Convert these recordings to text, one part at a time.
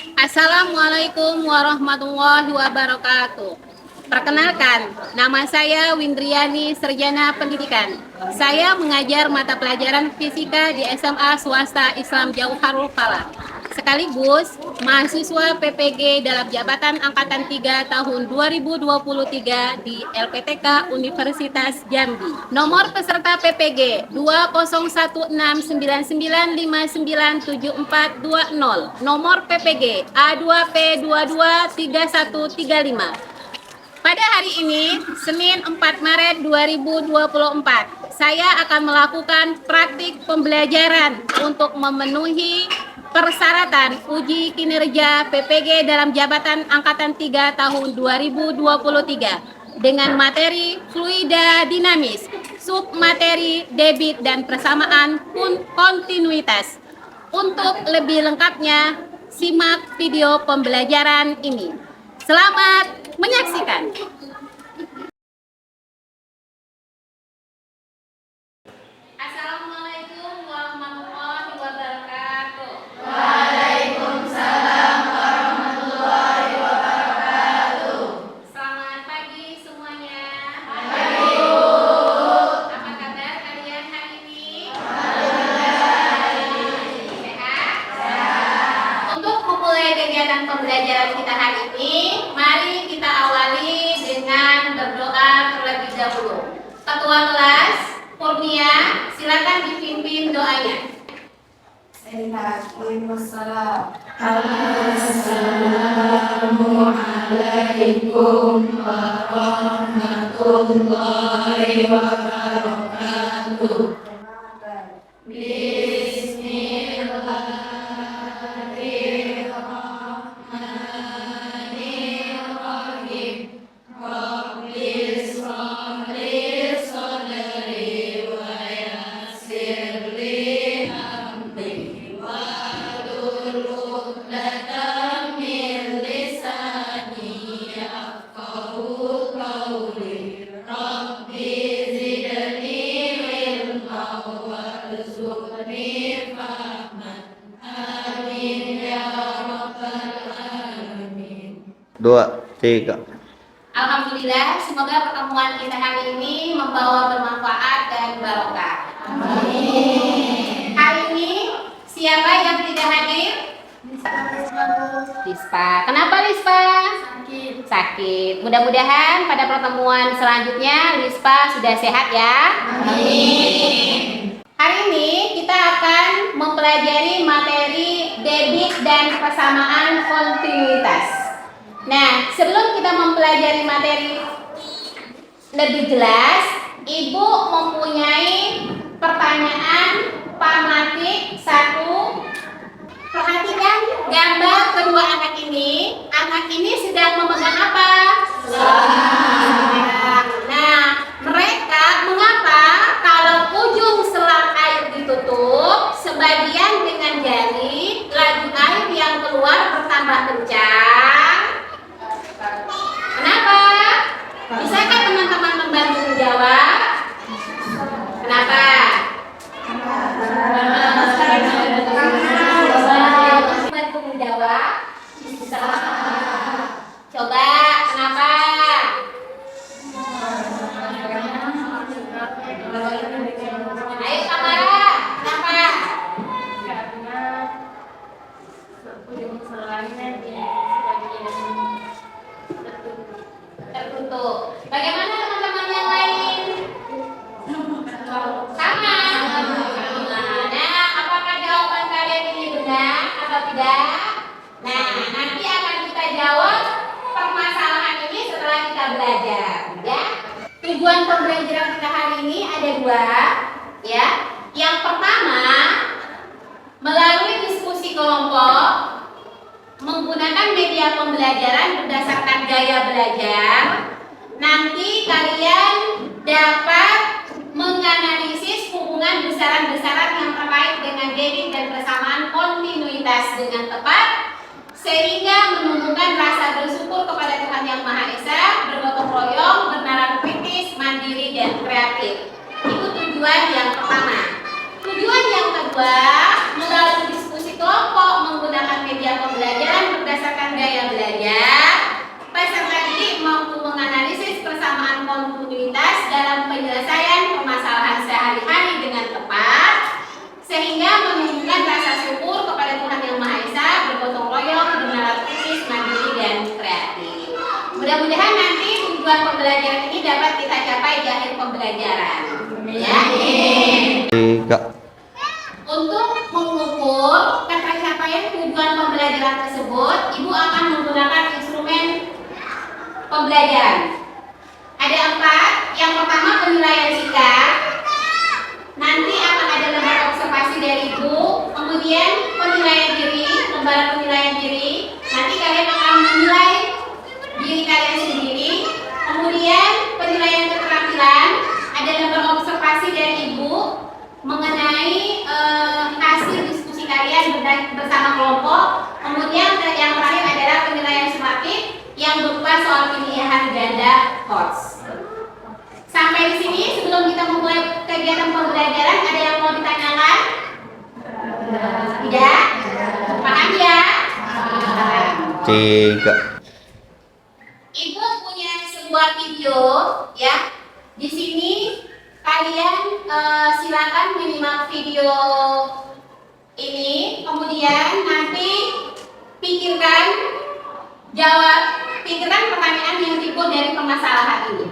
Assalamualaikum warahmatullahi wabarakatuh. Perkenalkan, nama saya Windriani Serjana Pendidikan. Saya mengajar mata pelajaran fisika di SMA Swasta Islam Jauharul Falah. Sekaligus mahasiswa PPG dalam jabatan Angkatan 3 tahun 2023 di LPTK Universitas Jambi. Nomor peserta PPG 201699597420. Nomor PPG A2P223135. Pada hari ini, Senin 4 Maret 2024, saya akan melakukan praktik pembelajaran untuk memenuhi persyaratan uji kinerja PPG dalam jabatan Angkatan 3 tahun 2023 dengan materi fluida dinamis, submateri debit dan persamaan kontinuitas. Untuk lebih lengkapnya, simak video pembelajaran ini. Selamat menyaksikan. Assalamualaikum warahmatullahi wabarakatuh. Waalaikumsalam warahmatullahi wabarakatuh. Selamat pagi semuanya. Pagi, Bu. Apa kabar kalian hari ini? Sehat? Untuk memulai kegiatan pembelajaran kita hari ini, mari kita awali dengan berdoa terlebih dahulu. Ketua kelas, Kurnia, silakan dipimpin doanya. Assalamualaikum warahmatullahi wabarakatuh. Bismillahirrahmanirrahim. Rabbis shrahli sadri wa yassir li amri wahlul 'uqdatam min lisani yafqahu qawli. Rabbi zidni ilma warzuqni fahman. Amin ya rabbal alamin. 2, 3. Alhamdulillah, semoga pertemuan kita hari ini membawa bermanfaat dan barokah. Amin. Hari ini siapa yang tidak hadir? Lispa. Kenapa Lispa? Sakit. Mudah-mudahan pada pertemuan selanjutnya Lispa sudah sehat ya. Amin. Hari ini kita akan mempelajari materi debit dan persamaan kontinuitas. Nah, sebelum kita mempelajari materi lebih jelas, Ibu mempunyai pertanyaan pamatik 1. Perhatikan gambar kedua anak ini. Anak ini sedang memegang apa? Selang. Nah, mereka mengapa kalau ujung selang air ditutup, sebagian dengan jari, laju air yang keluar bertambah kencang? Kenapa? Bisakah teman-teman membantu menjawab? Kenapa? Bantu menjawab? Bisa. Coba, kenapa? Ayo Kamara, kenapa? Karena ujung selangnya di Tertutup. Bagaimana teman-teman yang lain? Sama. Nah, apakah jawaban kalian ini benar atau tidak? Nah, nanti akan kita jawab permasalahan ini setelah kita belajar, ya. Tujuan pembelajaran kita hari ini ada 2, ya. Yang pertama, melalui diskusi kelompok menggunakan media pembelajaran berdasarkan gaya belajar, nanti kalian dapat menganalisis hubungan besaran-besaran yang terkait dengan debit dan persamaan kontinuitas dengan tepat, sehingga menumbuhkan rasa bersyukur kepada Tuhan Yang Maha Esa, bergotong royong, bernalar kritis, mandiri, dan kreatif. Itu tujuan yang pertama. Tujuan yang kedua, melalui diskusi kelompok menggunakan media pembelajaran sampai di akhir pembelajaran. Ya. 3. Untuk mengukur ketercapaian tujuan pembelajaran tersebut, Ibu akan menggunakan instrumen pembelajaran. Ada 4. Yang pertama penilaian sikap. Nanti akan ada lembar observasi dari Ibu. Kemudian penilaian diri, lembar penilaian diri. Nanti kalian akan menilai diri kalian sendiri. Kemudian penilaian keterampilan. Ada lembar observasi dari Ibu mengenai hasil diskusi kalian bersama kelompok. Kemudian yang terakhir adalah penilaian sumatif yang berupa soal pilihan ganda HOTS. Sampai di sini sebelum kita memulai kegiatan pembelajaran, ada yang mau ditanyakan? Tidak? Paham ya? 3. Ibu punya sebuah video ya. Di sini kalian silakan menyimak video ini, kemudian nanti pikirkan pertanyaan yang timbul dari permasalahan ini.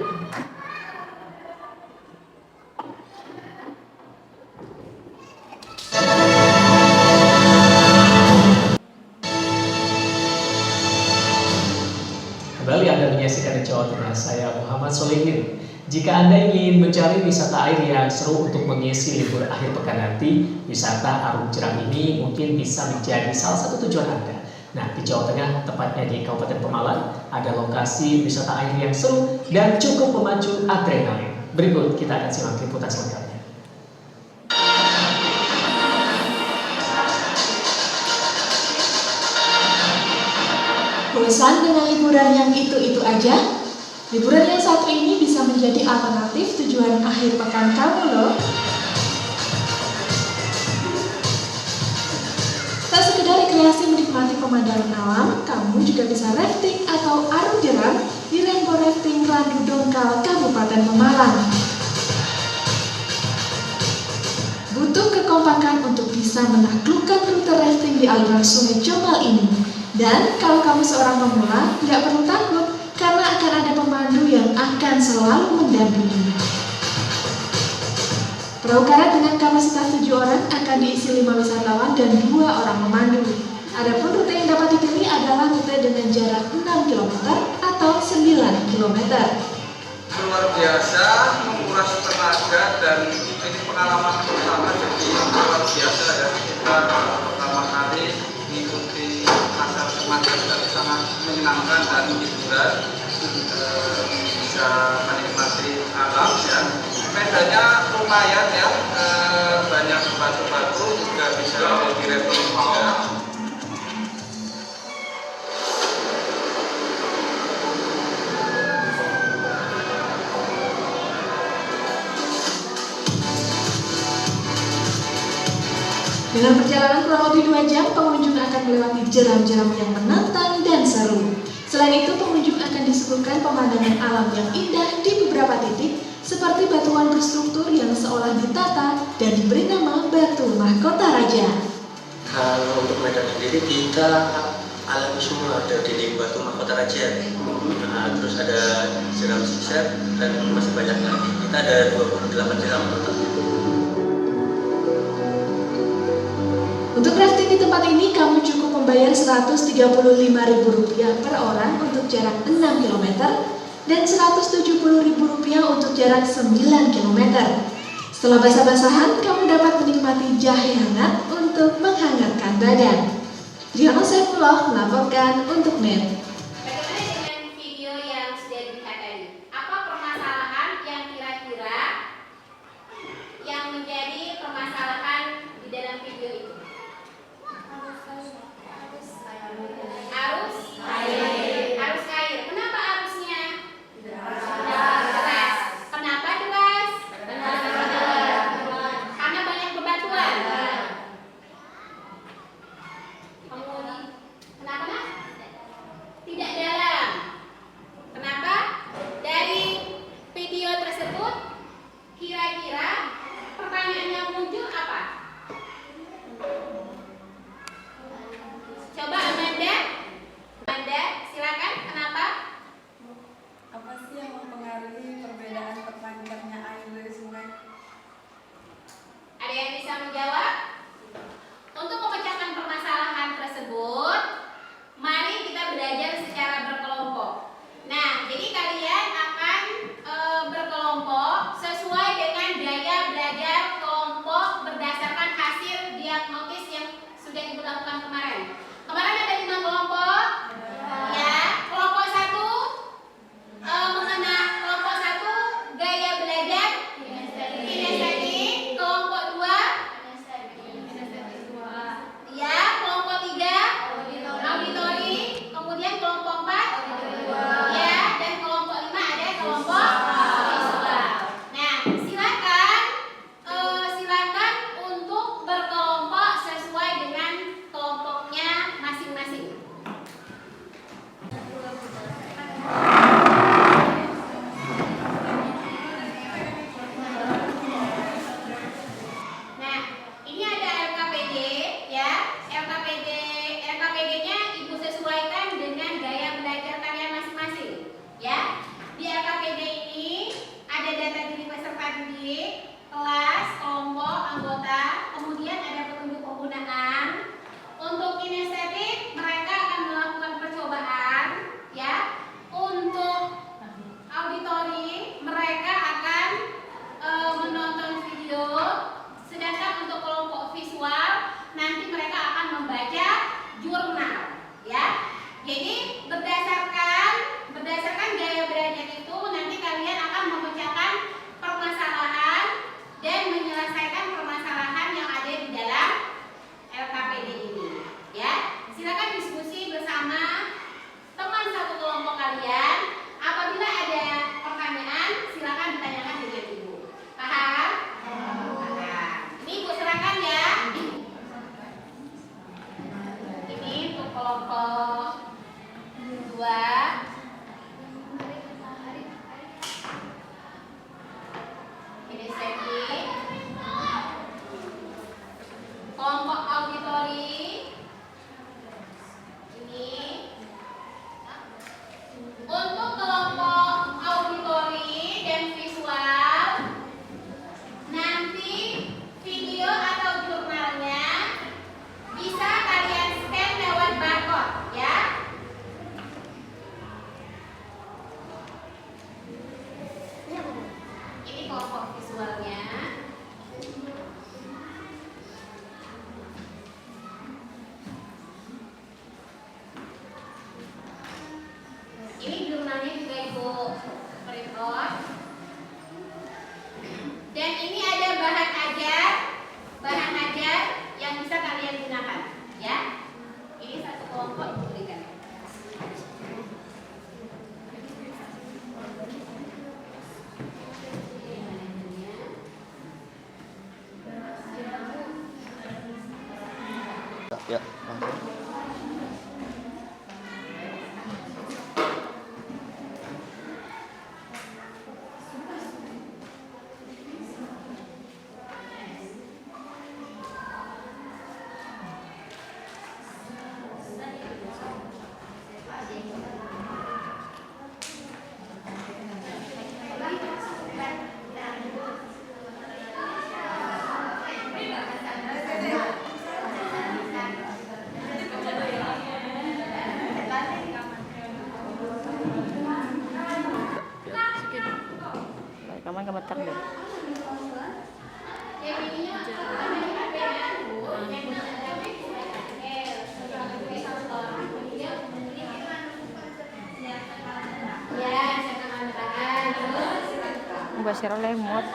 Kembali Anda menyaksikan di Jawa Tengah, saya Muhammad Solihin. Jika Anda ingin mencari wisata air yang seru untuk mengisi libur akhir pekan nanti, wisata Arung Jeram ini mungkin bisa menjadi salah satu tujuan Anda. Nah, di Jawa Tengah, tepatnya di Kabupaten Pemalang, ada lokasi wisata air yang seru dan cukup memacu adrenalin. Berikut kita akan simak liputan selengkapnya. Bosan dengan liburan yang itu-itu aja? Liburan yang satu ini bisa menjadi alternatif tujuan akhir pekan kamu loh. Tak sekedar rekreasi menikmati pemandangan alam, kamu juga bisa rafting atau arung jeram di Rainbow Rafting Randu Dongkal, Kabupaten Pemalang. Butuh kekompakan untuk bisa menaklukkan rute rafting di aliran Sungai Jombal ini. Dan kalau kamu seorang pemula, nggak perlu takut karena akan ada pemandu yang akan selalu mendampingi. Perahu karet dengan kapasitas 7 orang akan diisi 5 wisatawan dan 2 orang pemandu. Adapun rute yang dapat dipilih adalah rute dengan jarak 6 km atau 9 km. Luar biasa, menguras tenaga, dan ini pengalaman pertama, jadi luar biasa ya. Kita pertama kali mengikuti acara semacam ini sangat menyenangkan dan hiburan, bisa menikmati alam ya. Medannya lumayan ya, banyak batu-batu, juga bisa direfleks juga. Dengan perjalanan kurang lebih 2 jam, pengunjung akan melewati jeram-jeram yang menantang dan seru. Selain itu, pengunjung akan disuguhkan pemandangan alam yang indah di beberapa titik, seperti batuan berstruktur yang seolah ditata dan diberi nama Batu Mahkota Raja. Kalau untuk medan sendiri kita alami semua, ada dinding batu mahkota raja, terus ada jeram zigzag dan masih banyak lagi. Kita ada 28 jeram total. Untuk rafting di tempat ini, kamu cukup membayar Rp135.000 per orang untuk jarak 6 km dan Rp170.000 untuk jarak 9 km. Setelah basah-basahan, kamu dapat menikmati jahe hangat untuk menghangatkan badan. Triana Saifullah melaporkan untuk NET. Bagaimana dengan video yang sudah dilihat tadi? Apa permasalahan yang kira-kira yang menjadi permasalahan di dalam video itu? Arus air. Kenapa arusnya deras? Kenapa deras? Karena banyak bebatuan. Kemudian kenapa, Mas? kemarin. Kemarin ada 5 kelompok. Ya, kelompok 1 mengenai kelompok 1 gaya belajar kinestetik, kelompok 2 ya, kelompok 3 auditori, kemudian kelompok 4 ya, dan kelompok 5 ada kelompok visual. Nah, silakan untuk berkelompok sesuai dengan kelompoknya masing-masing. Nah, ini ada LKPD ya. LKPD-nya Ibu sesuaikan dengan gaya belajar kalian masing-masing ya. Di LKPD ini ada data diri peserta didik, kelas, kelompok, anggota, kemudian ada petunjuk penggunaan. Untuk kinestetik mereka akan melakukan percobaan ya. Untuk auditori mereka akan menonton video. Sedangkan untuk kelompok visual nanti mereka akan membaca jurnal ya. Jadi berdasarkan gaya belajar itu nanti kalian akan memecahkan permasalahan dan menyelesaikan permasalahan yang ada di dalam LKPD ini ya. Silakan diskusi bersama teman satu kelompok kalian. Apabila ada pertanyaan silakan ditanyakan dengan Ibu. Paham? Ini Ibu serahkan ya. Ini untuk kelompok 2. Kinestetik. Kelompok auditori. Ini. Untuk kelompok auditori dan visual nanti video atau jurnalnya bisa kalian scan lewat barcode ya. Ini kelompok visualnya. Ini jurnalnya juga Ibu print out. Dan ini ada bahan ajar yang bisa kalian gunakan ya. Ini satu kelompok Ibu berikan. Ya, langsung. Kamu gemetar deh. Mbak Syara lemot.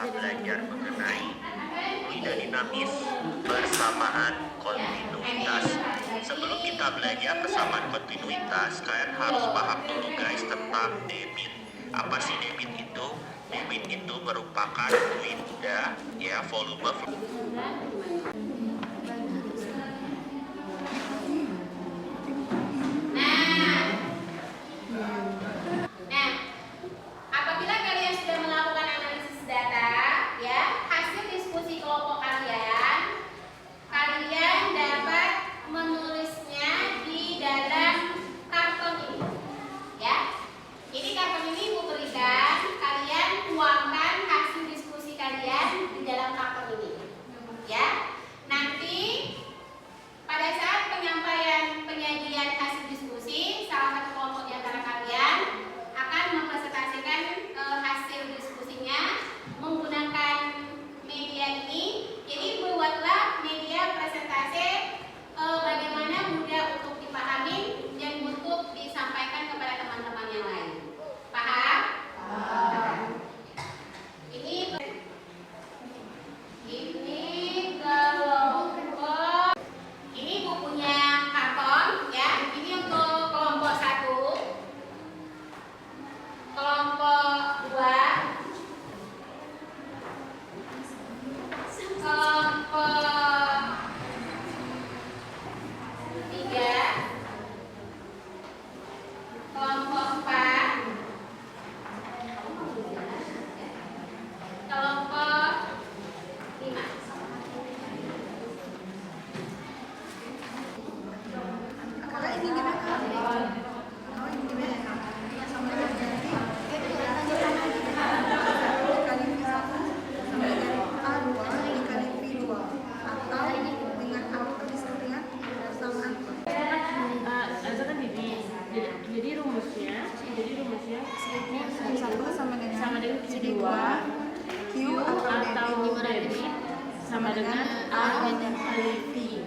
Belajar mengenai fluidodinamis bersamaan kontinuitas. Sebelum kita belajar kesamaan kontinuitas, kalian harus paham dulu guys tentang debit. Apa sih debit itu? Debit itu merupakan fluida, ya, volume. Apabila kalian sudah melakukan analisis data, ya, hasil diskusi kelompok kalian dapat menulisnya di dalam karton ini, ya. Ini karton ini Ibu berikan, kalian Q2 Q atau debit sama dengan A kali V.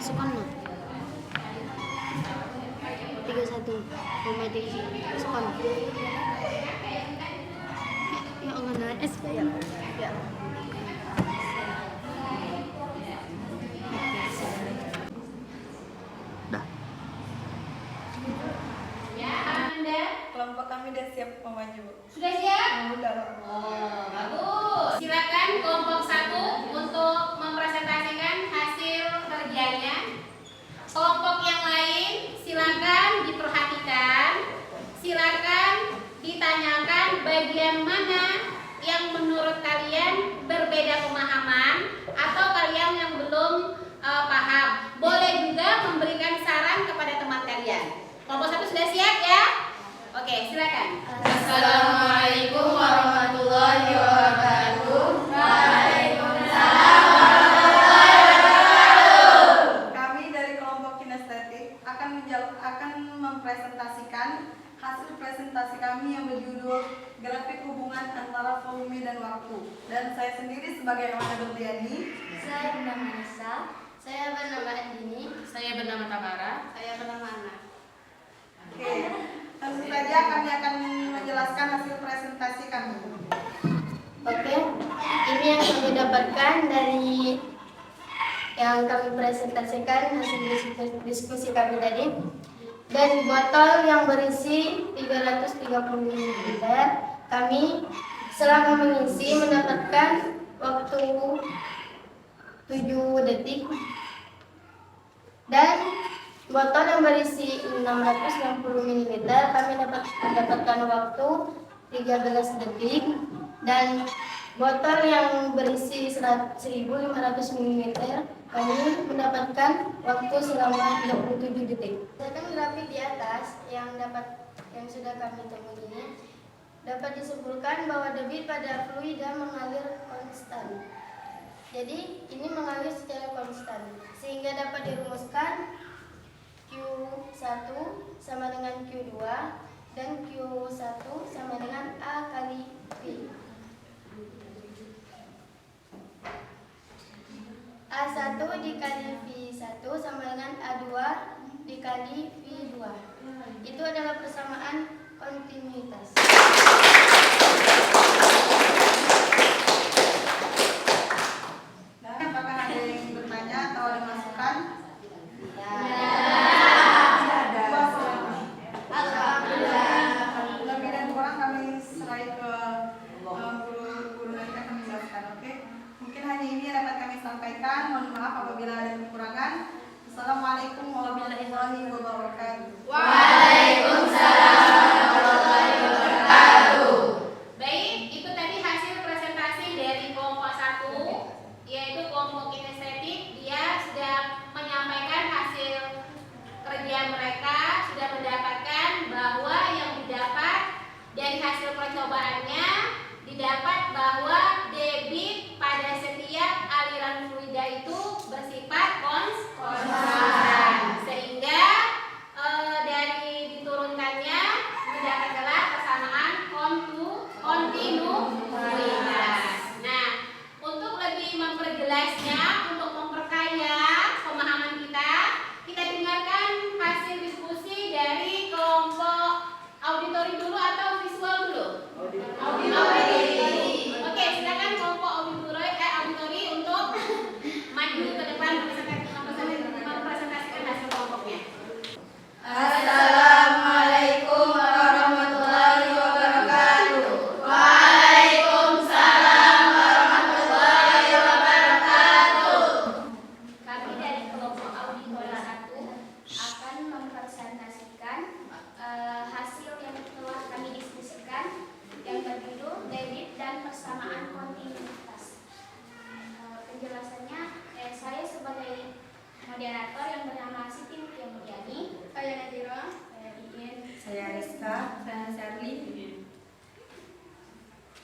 Soekarno 31 Soekarno ya Allah S ya Anda Kelompok kami sudah siap maju. sudah siap? Sudah. Oh, bagus. Silakan kelompok 1 untuk mempresentasikan hasil kerjanya. Kelompok yang lain silakan diperhatikan. Silakan ditanyakan bagian mana yang menurut kalian berbeda pemahaman atau kalian yang belum paham. Boleh juga memberikan saran kepada teman kalian. Kelompok 1 sudah siap ya? Oke, silakan. Assalamualaikum warahmatullahi wabarakatuh. Kami dari kelompok kinestetik akan mempresentasikan hasil presentasi kami yang berjudul grafik hubungan antara volume dan waktu. Dan saya sendiri sebagai Amanda Berliani. Saya bernama Nisa. Saya bernama Andini. Saya bernama Tamara. Saya bernama Ana. Oke, tentu saja kami akan menjelaskan hasil presentasi kami. Oke, ini yang kami dapatkan dari yang kami presentasikan hasil diskusi kami tadi. Dari botol yang berisi 330 ml, kami selama mengisi mendapatkan waktu 7 detik. Dan botol yang berisi 660 ml, kami mendapatkan waktu 13 detik. Dan botol yang berisi 1500 ml, kami mendapatkan waktu selama 37 detik. Berdasarkan grafik di atas yang sudah kami temui ini, dapat disimpulkan bahwa debit pada fluida mengalir konstan. Jadi ini mengalir secara konstan, sehingga dapat dirumuskan Q1 sama dengan Q2 dan Q1 sama dengan A kali V. A1 dikali V1 sama dengan A2 dikali V2. Itu adalah persamaan kontinuitas. Nah, apakah ada yang bertanya atau ada masukan? Lebih dan kurang kami serai ke guru-guru nanti akan menjelaskan, oke? Mungkin hanya ini yang dapat kami sampaikan. Mohon maaf apabila ada kekurangan. Assalamualaikum warahmatullahi wabarakatuh. Waalaikumsalam warahmatullahi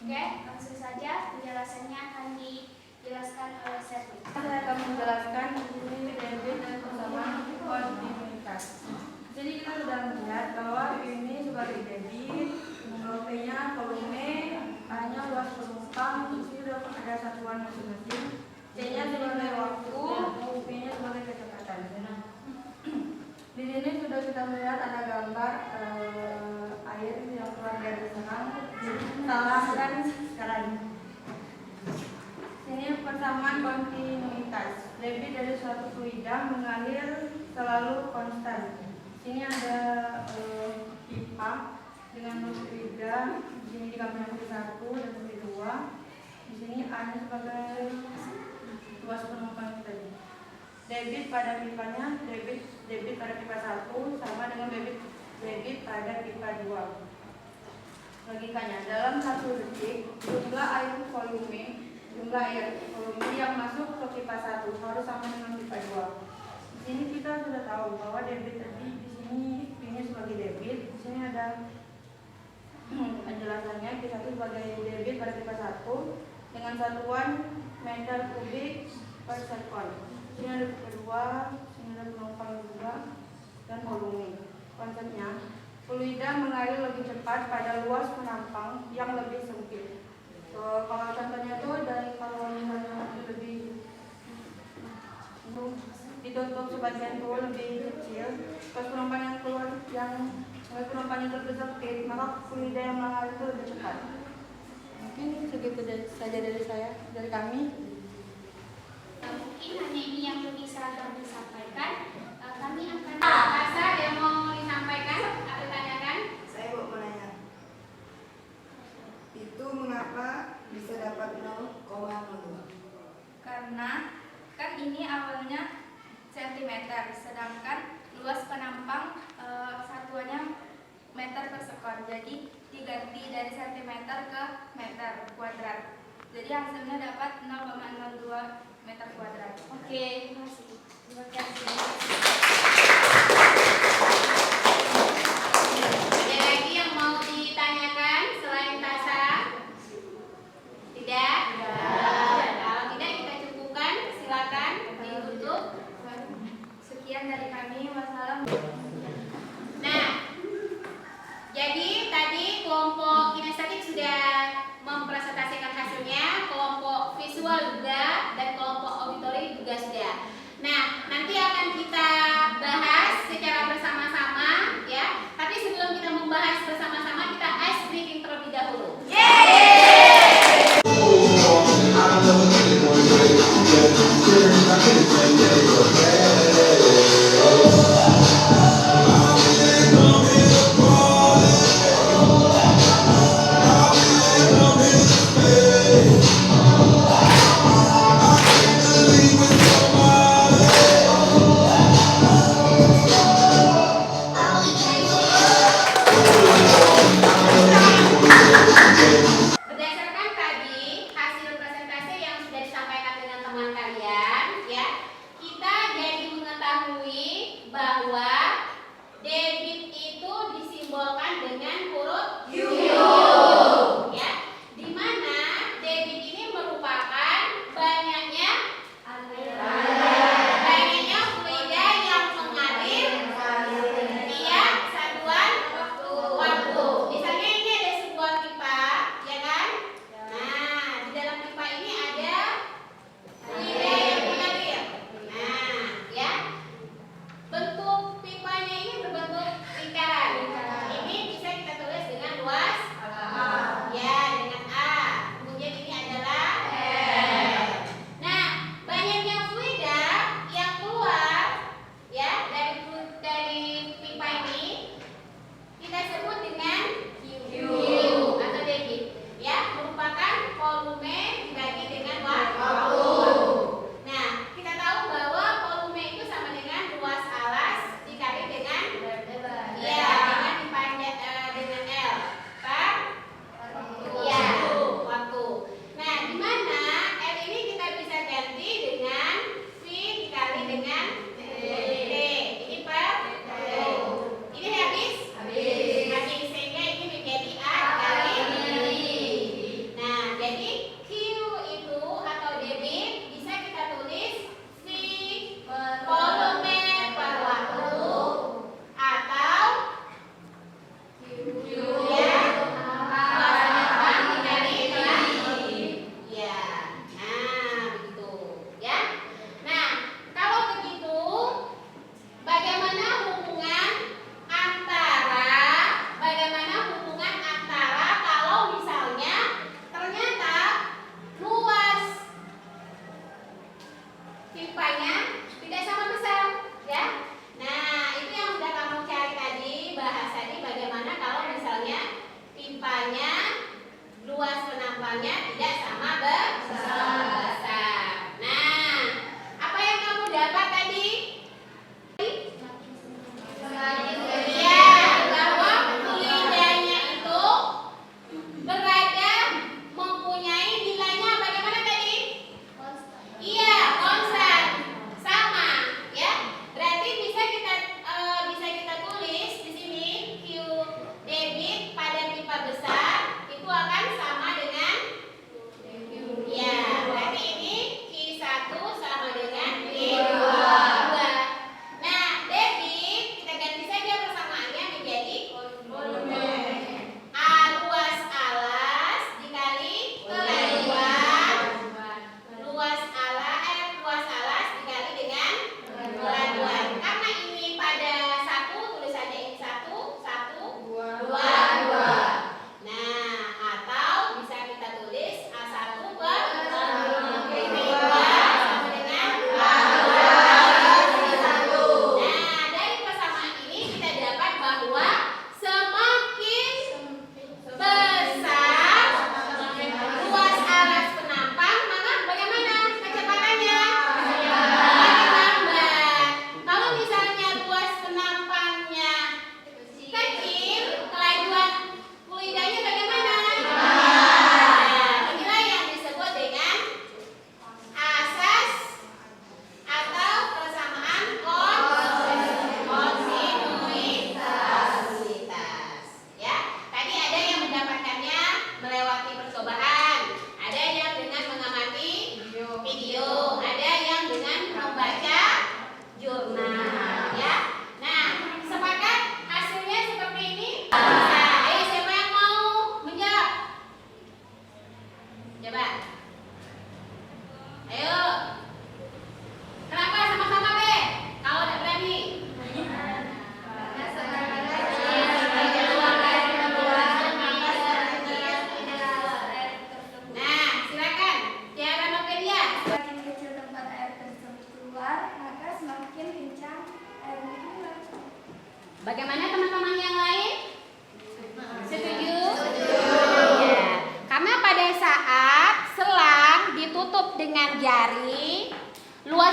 Oke, langsung saja penjelasannya akan dijelaskan oleh Serti. Saya akan menjelaskan ini debit dan persamaan kontinuitas. Jadi kita sudah melihat bahwa ini sebagai debit, V-nya volume, A-nya luas penumpang, di sini sudah ada satuan masing-masing. C-nya sebagai waktu, V-nya sebagai kecepatan. Di sini sudah kita melihat ada gambar air yang keluar dari selang. Salahkan sekarang. Ini persamaan kontinuitas. Debit dari suatu fluida mengalir selalu konstan. Sini ada pipa dengan fluida. Di sini digambarkan V1 dan V2. Di sini A-nya sebagai luas penumpang tadi. Debit pada pipanya, debit pada pipa 1 sama dengan debit pada pipa 2. Logikanya, dalam 1 detik jumlah air volume yang masuk ke pipa 1 harus sama dengan pipa 2. Di sini kita sudah tahu bahwa debit tadi di sini ini sebagai debit, di sini ada penjelasannya P1 sebagai debit pada pipa 1 dengan satuan meter kubik per sekon. Ini ada pipa 2, sini ada penumpang juga dan volume. Konsepnya, fluida mengalir lebih cepat pada luas penampang yang lebih sempit. So, kalau contohnya itu dari kalau misalnya lebih ditutup sebagian itu lebih kecil, pas penumpang yang keluar yang penumpang yang lebih sempit, maka fluida yang mengalir itu lebih cepat. Mungkin segitu saja dari kami. Mungkin hanya ini yang bisa kami sampaikan. Kami akan Rasa yang mau disampaikan atau tanyakan? Saya mau menanya, itu mengapa bisa dapat 0,02? karena kan ini awalnya sentimeter, sedangkan luas penampang satuannya meter per sekon. Jadi diganti dari sentimeter ke meter kuadrat. Jadi hasilnya dapat 0,02 meter kuadrat. Oke, terima kasih. Terima kasih. Ada lagi yang mau ditanyakan selain Tasa? Tidak? Kalau tidak kita cukupkan, silakan ditutup. Sekian dari kami. Wassalam. Nah, jadi tadi kelompok kinestetik sudah mempresentasikan hasilnya, kelompok visual juga, dan kelompok auditori juga sudah. Nah, nanti akan kita bahas secara bersama-sama ya. Tapi sebelum kita membahas bersama-sama, kita ice breaking terlebih dahulu.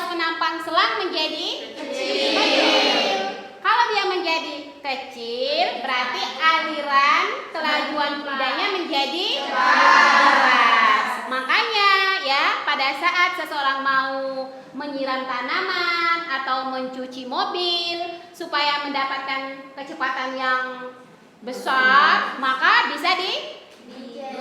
penampang selang menjadi kecil. Kalau dia menjadi kecil, berarti aliran kelajuan fluidanya menjadi deras. Makanya ya, pada saat seseorang mau menyiram tanaman atau mencuci mobil supaya mendapatkan kecepatan yang besar, maka bisa iya.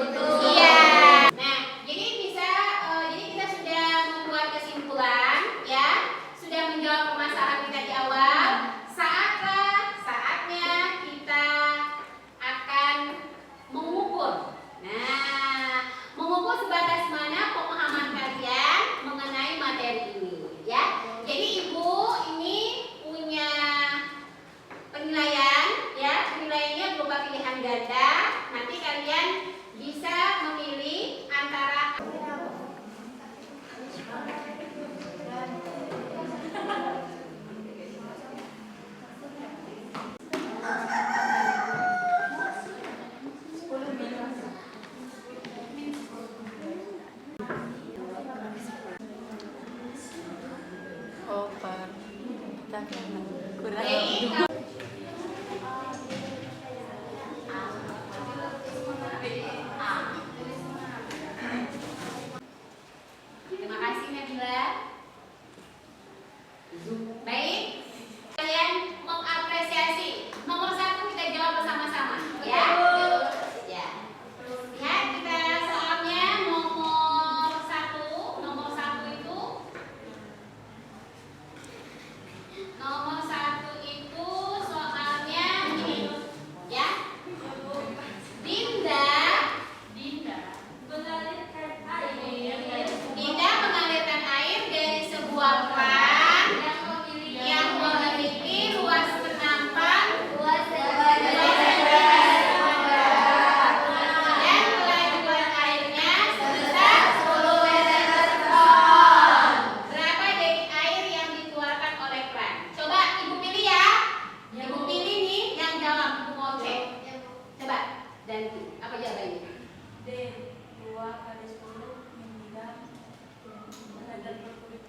Nah, jadi kita sudah membuat kesimpulan ya, sudah menjawab permasalahan kita di awal. Saatnya kita akan mengukur. Nah, mengukur sebatas mana pemahaman kalian mengenai materi ini ya. Jadi Ibu ini punya penilaian ya, penilaiannya berupa pilihan ganda. Nanti kalian bisa memilih antara Terima kasih Nabila. Baik, kalian mengapresiasi. Nomor 1 kita jawab bersama-sama ya. Ya. Lihat kita soalnya nomor 1. Nomor 1 itu soalnya ini ya. Dinda mengalirkan air dari sebuah pan yang memiliki luas penampang dan kelajuan airnya sebesar 10 meter/sekon. Berapa debit air yang dikeluarkan oleh pan? Coba Ibu pilih ya. Ibu pilih nih yang jawab, Ibu mau cek. Coba ganti. Apa jawabannya? D. 2 kali 10 miligram meter per kubik